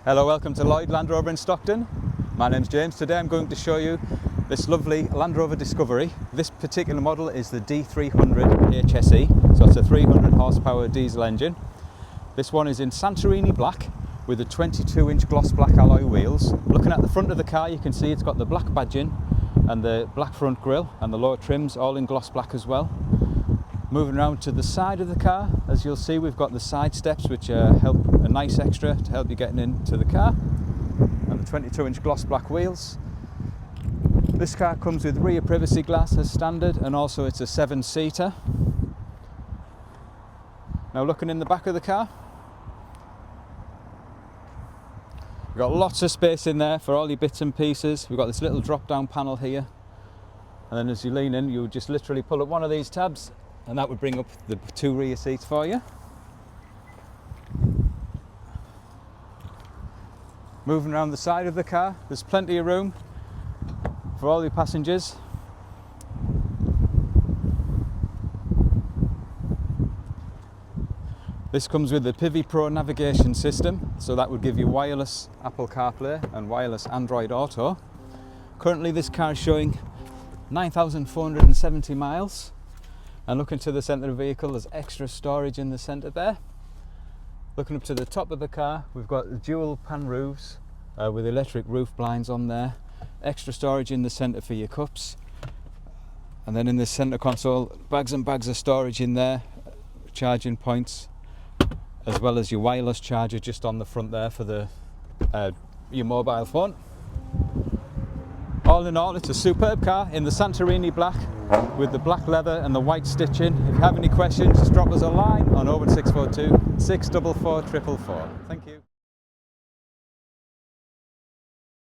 Hello, welcome to Lloyd Land Rover in Stockton. My name's James. Today I'm going to show you this lovely Land Rover Discovery. This particular model is the D300 HSE, so it's a 300 horsepower diesel engine. This one is in Santorini Black with a 22-inch gloss black alloy wheels. Looking at the front of the car, you can see it's got the black badging and the black front grille and the lower trims all in gloss black as well. Moving around to the side of the car, as you'll see, we've got the side steps which help a nice extra to help you getting into the car, and the 22-inch gloss black wheels. This car comes with rear privacy glass as standard, and also it's a 7-seater. Now looking in the back of the car, we've got lots of space in there for all your bits and pieces. We've got this little drop down panel here, and then as you lean in, you just literally pull up one of these tabs and that would bring up the 2 rear seats for you. Moving around the side of the car, there's plenty of room for all your passengers. This comes with the Pivi Pro navigation system, so that would give you wireless Apple CarPlay and wireless Android Auto. Currently this car is showing 9,470 miles. And looking to the centre of the vehicle, there's extra storage in the centre there. Looking up to the top of the car, we've got the dual pan roofs with electric roof blinds on there. Extra storage in the centre for your cups. And then in the centre console, bags and bags of storage in there, charging points, as well as your wireless charger just on the front there for your mobile phone. All in all, it's a superb car in the Santorini Black with the black leather and the white stitching. If you have any questions, just drop us a line on 01642 644 444. Thank you.